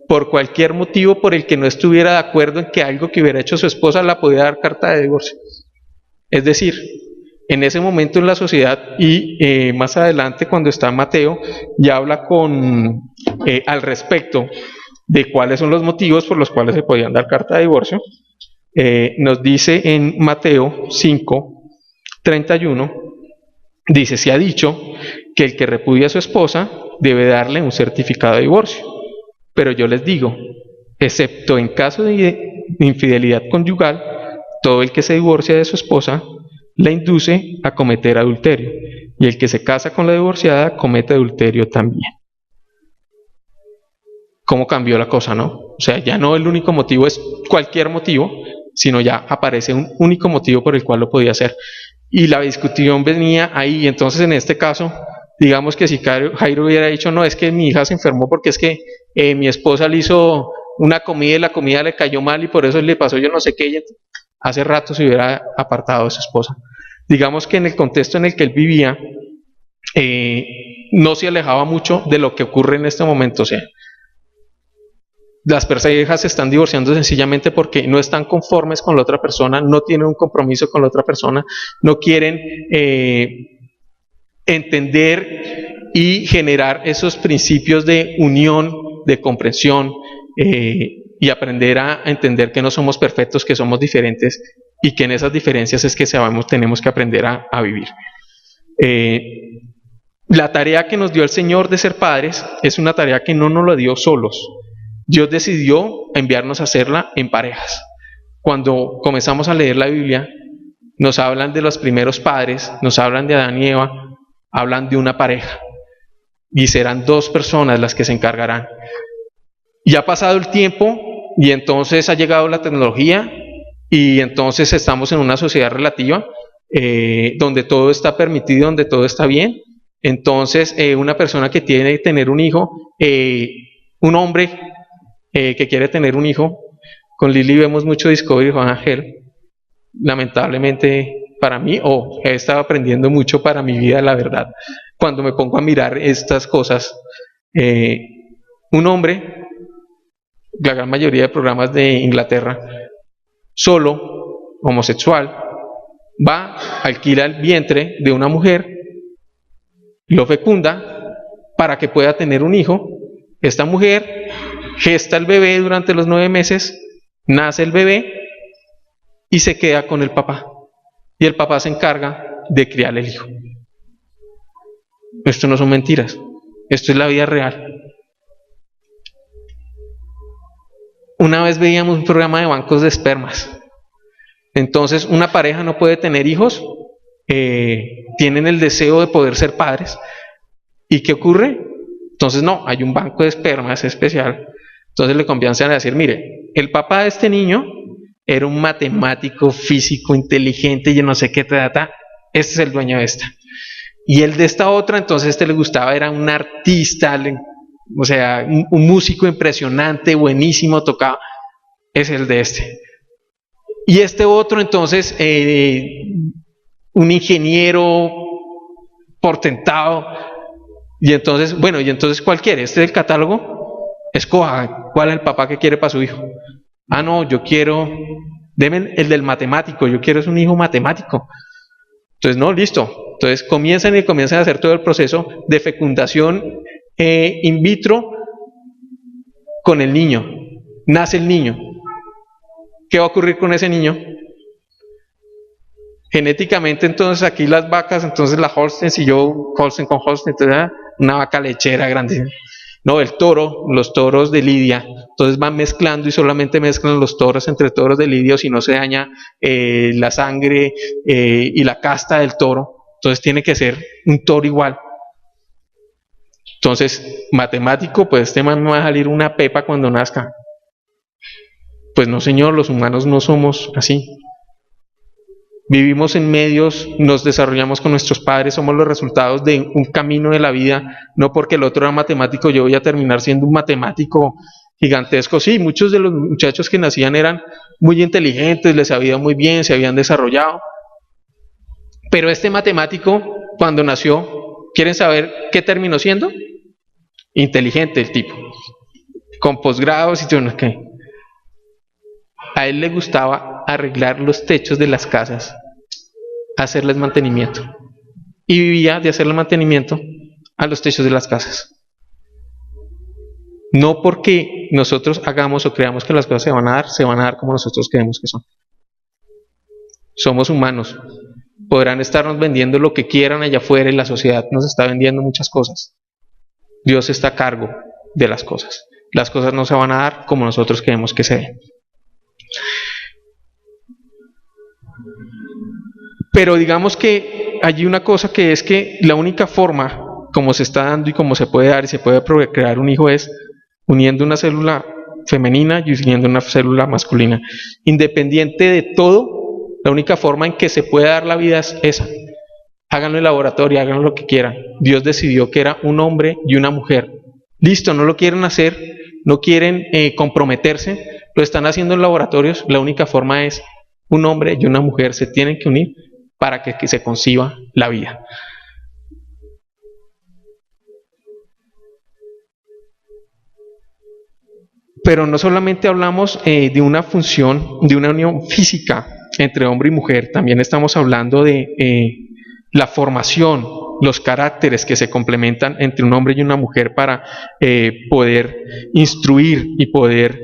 por cualquier motivo por el que no estuviera de acuerdo en que algo que hubiera hecho su esposa la podía dar carta de divorcio. Es decir, en ese momento en la sociedad, y más adelante cuando está Mateo, ya habla al respecto de cuáles son los motivos por los cuales se podían dar carta de divorcio. Nos dice en Mateo 5, 31, dice: se ha dicho que el que repudia a su esposa debe darle un certificado de divorcio. Pero yo les digo, excepto en caso de infidelidad conyugal, todo el que se divorcia de su esposa la induce a cometer adulterio, y el que se casa con la divorciada comete adulterio también. ¿Cómo cambió la cosa, no? O sea, ya no el único motivo es cualquier motivo, sino ya aparece un único motivo por el cual lo podía hacer. Y la discusión venía ahí. Entonces, en este caso, digamos que si Jairo hubiera dicho: no, es que mi hija se enfermó porque es que mi esposa le hizo una comida y la comida le cayó mal y por eso le pasó yo no sé qué, y hace rato se hubiera apartado de su esposa. Digamos que en el contexto en el que él vivía, no se alejaba mucho de lo que ocurre en este momento. O sea, las parejas se están divorciando sencillamente porque no están conformes con la otra persona, no tienen un compromiso con la otra persona, no quieren entender y generar esos principios de unión, de comprensión, y aprender a entender que no somos perfectos, que somos diferentes y que en esas diferencias es que tenemos que aprender a vivir. La tarea que nos dio el Señor de ser padres es una tarea que no nos la dio solos. Dios decidió enviarnos a hacerla en parejas. Cuando comenzamos a leer la Biblia, nos hablan de los primeros padres, nos hablan de Adán y Eva, hablan de una pareja. Y serán 2 personas las que se encargarán. Y ha pasado el tiempo y entonces ha llegado la tecnología y entonces estamos en una sociedad relativa donde todo está permitido, donde todo está bien. Entonces una persona que tiene que tener un hijo, un hombre que quiere tener un hijo, con Lili vemos mucho Discovery Juan Ángel, lamentablemente para mí, he estado aprendiendo mucho para mi vida, la verdad, cuando me pongo a mirar estas cosas. Un hombre, la gran mayoría de programas de Inglaterra, solo, homosexual, va, alquila el vientre de una mujer, lo fecunda para que pueda tener un hijo. Esta mujer gesta el bebé durante los 9 meses, nace el bebé y se queda con el papá. Y el papá se encarga de criar el hijo. Esto no son mentiras, esto es la vida real. Una vez veíamos un programa de bancos de espermas. Entonces una pareja no puede tener hijos, tienen el deseo de poder ser padres. ¿Y qué ocurre? Entonces no, hay un banco de espermas especial. Entonces le comienzan a decir, mire, el papá de este niño era un matemático, físico, inteligente, y no sé qué trata, este es el dueño de esta. Y el de esta otra, entonces le gustaba, era un artista, o sea, un músico impresionante, buenísimo, tocaba, es el de este. Y este otro, entonces, un ingeniero portentado, y entonces, bueno, y entonces, ¿cuál quiere? ¿Este del catálogo? Escoja, ¿cuál es el papá que quiere para su hijo? Ah, no, yo quiero, deme el del matemático, yo quiero es un hijo matemático. Entonces, no, listo. Entonces comienzan a hacer todo el proceso de fecundación in vitro con el niño. Nace el niño. ¿Qué va a ocurrir con ese niño? Genéticamente, entonces aquí las vacas, entonces la Holstein, si yo Holstein con Holstein, entonces una vaca lechera grande. No, el toro, los toros de lidia, entonces van mezclando y solamente mezclan los toros entre toros de lidia, si no se daña la sangre y la casta del toro. Entonces tiene que ser un toro igual. Entonces, matemático, pues este man me va a salir una pepa cuando nazca. Pues no, señor, los humanos no somos así. Vivimos en medios, nos desarrollamos con nuestros padres, somos los resultados de un camino de la vida, no porque el otro era matemático, yo voy a terminar siendo un matemático gigantesco. Sí, muchos de los muchachos que nacían eran muy inteligentes, les había muy bien, se habían desarrollado. Pero este matemático, cuando nació, ¿quieren saber qué terminó siendo? Inteligente el tipo, con posgrados y todo lo que. A él le gustaba arreglar los techos de las casas, hacerles mantenimiento. Y vivía de hacerle mantenimiento a los techos de las casas. No porque nosotros hagamos o creamos que las cosas se van a dar como nosotros creemos que son. Somos humanos. Podrán estarnos vendiendo lo que quieran allá afuera y la sociedad nos está vendiendo muchas cosas. Dios está a cargo de las cosas. Las cosas no se van a dar como nosotros creemos que se den. Pero digamos que hay una cosa que es que la única forma como se está dando y como se puede dar y se puede crear un hijo es uniendo una célula femenina y uniendo una célula masculina. Independiente de todo, la única forma en que se puede dar la vida es esa. Háganlo en laboratorio, háganlo lo que quieran. Dios decidió que era un hombre y una mujer. Listo, no lo quieren hacer, no quieren comprometerse, lo están haciendo en laboratorios. La única forma es un hombre y una mujer se tienen que unir para que se conciba la vida. Pero no solamente hablamos de una función, de una unión física entre hombre y mujer, también estamos hablando de la formación, los caracteres que se complementan entre un hombre y una mujer para poder instruir y poder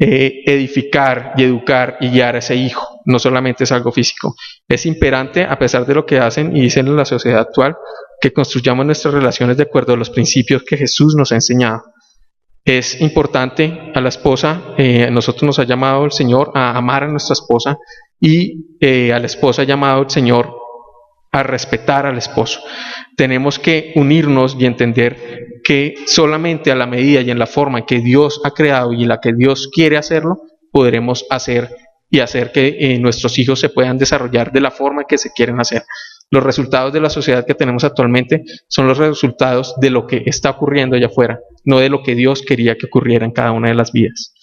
edificar y educar y guiar a ese hijo. No solamente es algo físico. Es imperante, a pesar de lo que hacen y dicen en la sociedad actual, que construyamos nuestras relaciones de acuerdo a los principios que Jesús nos ha enseñado. Es importante a la esposa, nosotros nos ha llamado el Señor a amar a nuestra esposa y a la esposa ha llamado el Señor a respetar al esposo. Tenemos que unirnos y entender que solamente a la medida y en la forma en que Dios ha creado y en la que Dios quiere hacerlo, podremos hacer y hacer que nuestros hijos se puedan desarrollar de la forma en que se quieren hacer. Los resultados de la sociedad que tenemos actualmente son los resultados de lo que está ocurriendo allá afuera, no de lo que Dios quería que ocurriera en cada una de las vidas.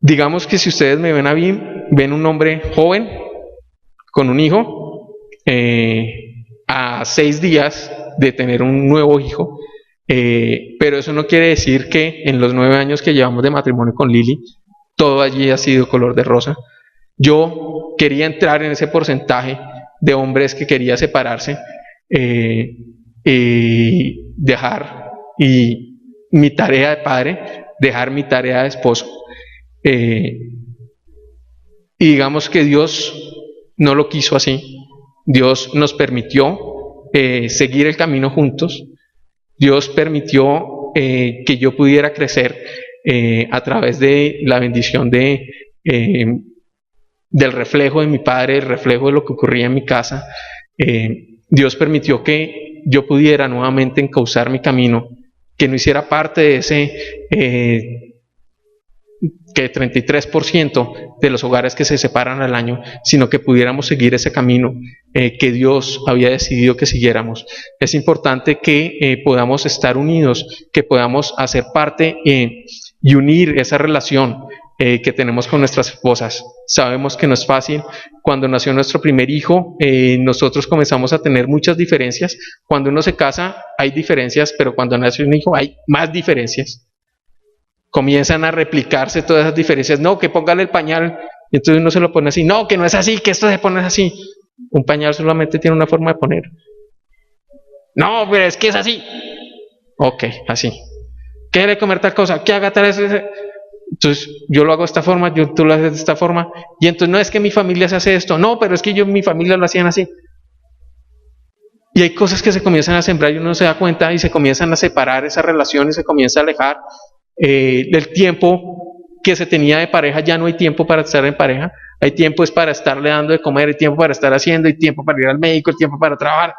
Digamos que si ustedes me ven a mí, ven un hombre joven con un hijo, a 6 días de tener un nuevo hijo, pero eso no quiere decir que en los 9 años que llevamos de matrimonio con Lili, todo allí ha sido color de rosa. Yo quería entrar en ese porcentaje de hombres que quería separarse, dejar mi tarea de padre, dejar mi tarea de esposo, y digamos que Dios no lo quiso así. Dios nos permitió seguir el camino juntos. Dios permitió que yo pudiera crecer a través de la bendición del reflejo de mi padre, el reflejo de lo que ocurría en mi casa. Dios permitió que yo pudiera nuevamente encauzar mi camino, que no hiciera parte de ese que 33% de los hogares que se separan al año, sino que pudiéramos seguir ese camino que Dios había decidido que siguiéramos. Es importante que podamos estar unidos, que podamos hacer parte y unir esa relación que tenemos con nuestras esposas. Sabemos que no es fácil. Cuando nació nuestro primer hijo, nosotros comenzamos a tener muchas diferencias. Cuando uno se casa hay diferencias, pero cuando nace un hijo hay más diferencias. Comienzan a replicarse todas esas diferencias. No, que póngale el pañal, y entonces uno se lo pone así. No, que no es así, que esto se pone así. Un pañal solamente tiene una forma de poner. No, pero es que es así. Ok, así. ¿Qué debe comer tal cosa? ¿Qué haga tal cosa? Entonces yo lo hago de esta forma, tú lo haces de esta forma. Y entonces no es que mi familia se hace esto. No, pero es que mi familia lo hacían así. Y hay cosas que se comienzan a sembrar y uno se da cuenta y se comienzan a separar esas relaciones, se comienza a alejar. Del tiempo que se tenía de pareja, ya no hay tiempo para estar en pareja. Hay tiempo es para estarle dando de comer, hay tiempo para estar haciendo, hay tiempo para ir al médico, hay tiempo para trabajar.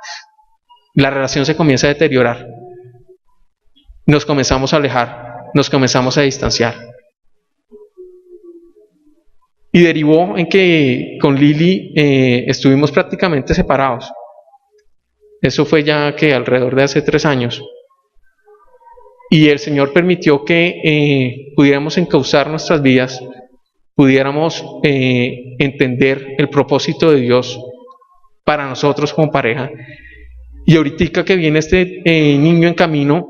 La relación se comienza a deteriorar. Nos comenzamos a alejar, nos comenzamos a distanciar. Y derivó en que con Lili estuvimos prácticamente separados. Eso fue ya que alrededor de hace 3 años. Y el Señor permitió que pudiéramos encauzar nuestras vidas, pudiéramos entender el propósito de Dios para nosotros como pareja. Y ahorita que viene este niño en camino,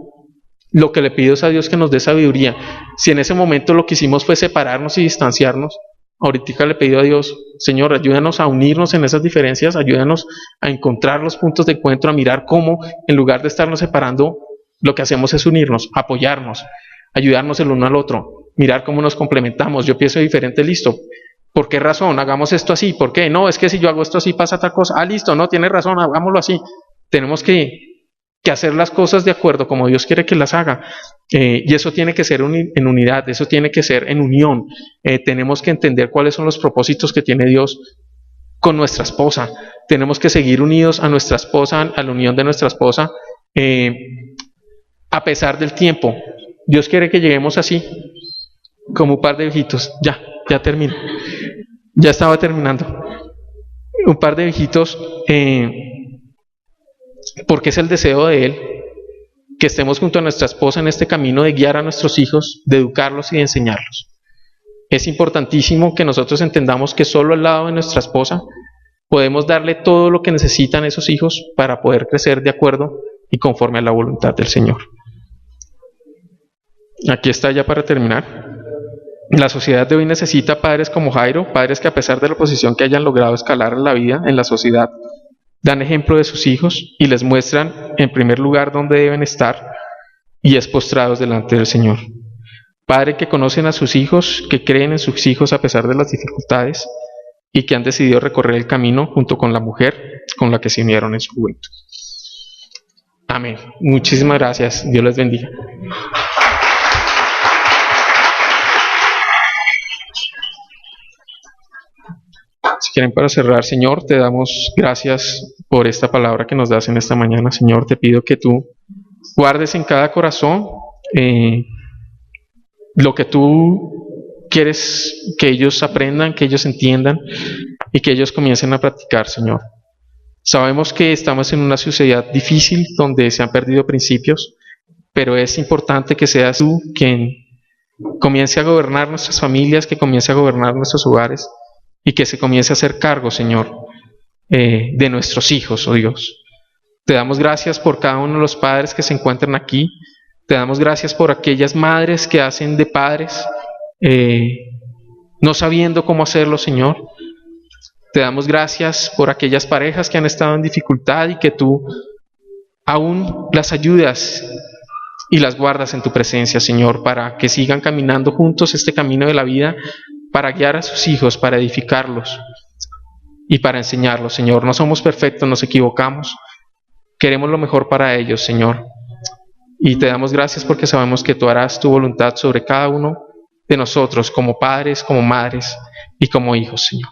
lo que le pido es a Dios que nos dé sabiduría. Si en ese momento lo que hicimos fue separarnos y distanciarnos, ahorita le pido a Dios, Señor, ayúdanos a unirnos en esas diferencias, ayúdanos a encontrar los puntos de encuentro, a mirar cómo en lugar de estarnos separando, lo que hacemos es unirnos, apoyarnos, ayudarnos el uno al otro, mirar cómo nos complementamos. Yo pienso diferente, listo. ¿Por qué razón? Hagamos esto así. ¿Por qué? No, es que si yo hago esto así pasa tal cosa. Ah, listo, no, tiene razón, hagámoslo así. Tenemos que hacer las cosas de acuerdo como Dios quiere que las haga. Y eso tiene que ser en unidad, eso tiene que ser en unión. Tenemos que entender cuáles son los propósitos que tiene Dios con nuestra esposa. Tenemos que seguir unidos a nuestra esposa, a la unión de nuestra esposa. A pesar del tiempo, Dios quiere que lleguemos así, como un par de viejitos. Ya termino. Ya estaba terminando. Un par de viejitos, porque es el deseo de Él, que estemos junto a nuestra esposa en este camino de guiar a nuestros hijos, de educarlos y de enseñarlos. Es importantísimo que nosotros entendamos que solo al lado de nuestra esposa podemos darle todo lo que necesitan esos hijos para poder crecer de acuerdo y conforme a la voluntad del Señor. Aquí está ya para terminar. La sociedad de hoy necesita padres como Jairo, padres que a pesar de la posición que hayan logrado escalar en la vida, en la sociedad, dan ejemplo de sus hijos y les muestran en primer lugar dónde deben estar y es postrados delante del Señor. Padre, que conocen a sus hijos, que creen en sus hijos a pesar de las dificultades y que han decidido recorrer el camino junto con la mujer con la que se unieron en su juventud. Amén. Muchísimas gracias. Dios les bendiga. Si quieren, para cerrar, Señor, te damos gracias por esta palabra que nos das en esta mañana. Señor, te pido que tú guardes en cada corazón lo que tú quieres que ellos aprendan, que ellos entiendan y que ellos comiencen a practicar, Señor. Sabemos que estamos en una sociedad difícil donde se han perdido principios, pero es importante que seas tú quien comience a gobernar nuestras familias, que comience a gobernar nuestros hogares y que se comience a hacer cargo, Señor, de nuestros hijos, oh Dios. Te damos gracias por cada uno de los padres que se encuentran aquí. Te damos gracias por aquellas madres que hacen de padres, no sabiendo cómo hacerlo, Señor. Te damos gracias por aquellas parejas que han estado en dificultad y que tú aún las ayudas y las guardas en tu presencia, Señor, para que sigan caminando juntos este camino de la vida, para guiar a sus hijos, para edificarlos y para enseñarlos, Señor. No somos perfectos, nos equivocamos. Queremos lo mejor para ellos, Señor. Y te damos gracias porque sabemos que tú harás tu voluntad sobre cada uno de nosotros, como padres, como madres y como hijos, Señor.